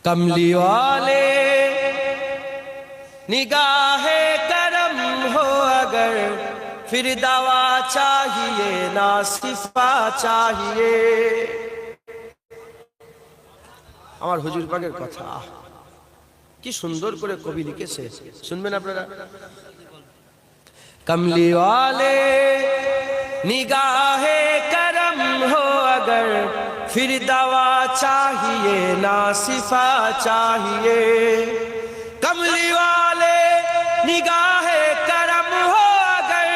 کملی والے نگاہ کرم ہو اگر پھر دوا چاہیے نا صفا چاہیے আমার হুজুর পাকের কথা কি সুন্দর করে কবি লিখেছে শুনবেন আপনারা কমলি ওয়ালে নিগাহে করম হো अगर फिर दवा चाहिए ना सिफा चाहिए कमली वाले निगाहे करम हो अगर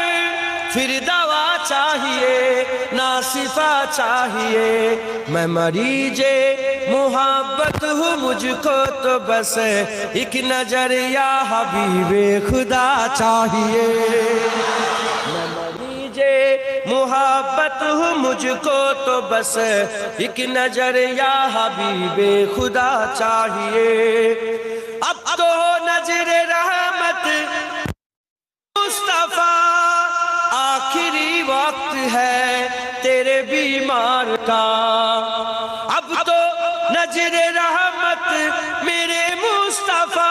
फिर दवा चाहिए ना सिफा चाहिए मैं मरीजे मुहब्बत हूँ मुझको तो बस एक नजर या हबीबे खुदा चाहिए मैं मरीजे मुहब्बत हूँ मुझको तो बस एक नजर या हबीबे खुदा चाहिए अब तो नजर रहमत मुस्तफा आखिरी वक्त है तेरे बीमार का अब तो नजर रहमत मेरे मुस्तफा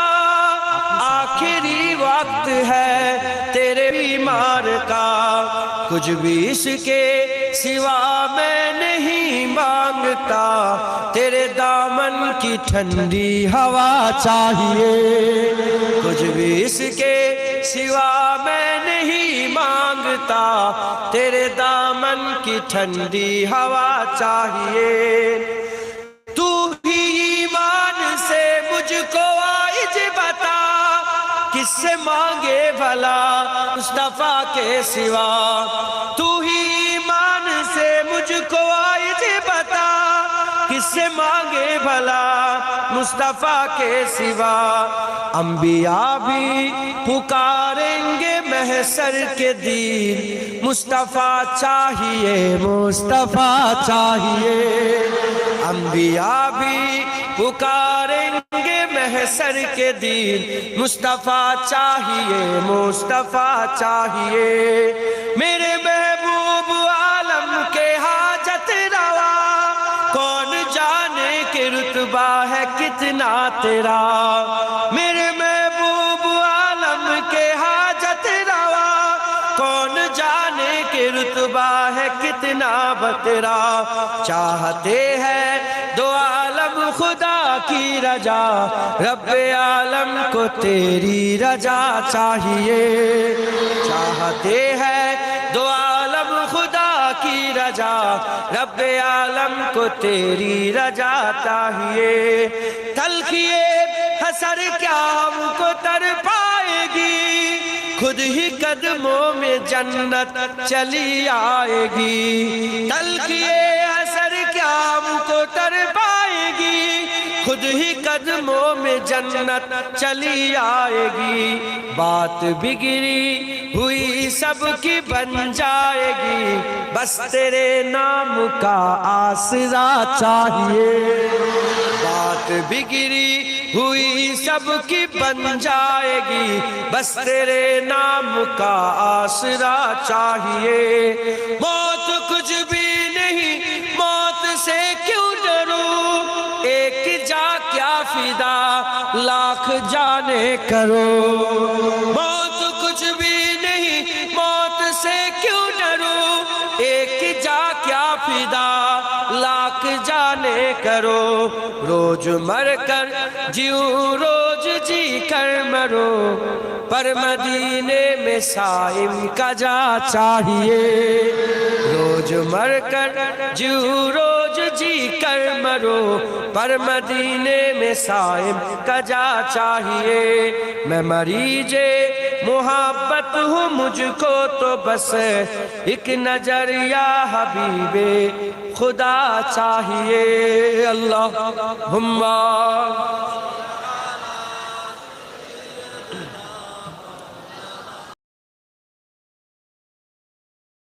आखिरी वक्त है तेरे बीमार का कुछ भी इसके सिवा मैं नहीं मांगता तेरे दामन की ठंडी हवा चाहिए कुछ भी इसके सिवा मैं नहीं मांगता तेरे दामन की ठंडी हवा चाहिए तू ही ईमान से मुझको आइज बता किससे मांगे भला मुस्तफा के सिवा तू ही ईमान से मुझको आइज बता किससे मांगे भला मुस्तफा के सिवा अंबिया भी पुकारेंगे महशर के दिन मुस्तफा चाहिए मुस्तफा चाहिए अंबिया भी पुकारेंगे महशर के दिन मुस्तफा चाहिए मुस्तफा चाहिए मेरे महबूब आलम के हाजत रवा कौन जाने के रुतबा है कितना तेरा मेरे महबूब आलम के हाजत रवा कौन जाने के रुतबा है कितना बतेरा चाहते हैं दो आलम खुदा की रजा रब्बे आलम को तेरी रजा चाहिए चाहते हैं दो आलम खुदा की रजा रब्बे आलम को तेरी रजा चाहिए तलखिए हसर क्या हमको तर पाएगी खुद ही कदमों में जन्नत चली आएगी तलखिए हसर क्या हमको तर पाएगी खुद ही कदमों में जन्नत चली आएगी बात बिगड़ी हुई सबकी बन जाएगी बस तेरे नाम का आसरा चाहिए बात बिगड़ी हुई सबकी बन जाएगी बस तेरे नाम का आसरा चाहिए मौत कुछ भी नहीं मौत से क्यों डरूं एक जा क्या फिदा लाख जाने करो मौत कुछ भी नहीं मौत से क्यों डरूं एक जा क्या फिदा लाख जाने करो रोज मर कर जीऊं रोज जी कर मरो पर मदीने में साइम का जा चाहिए रोज मर कर जीऊं रोज जी कर मरो पर मदीने में साइम का जा चाहिए मैं मरीजे मुहब्बत हूँ मुझको तो बस एक नजर या हबीबे खुदा चाहिए अल्लाहुम्मा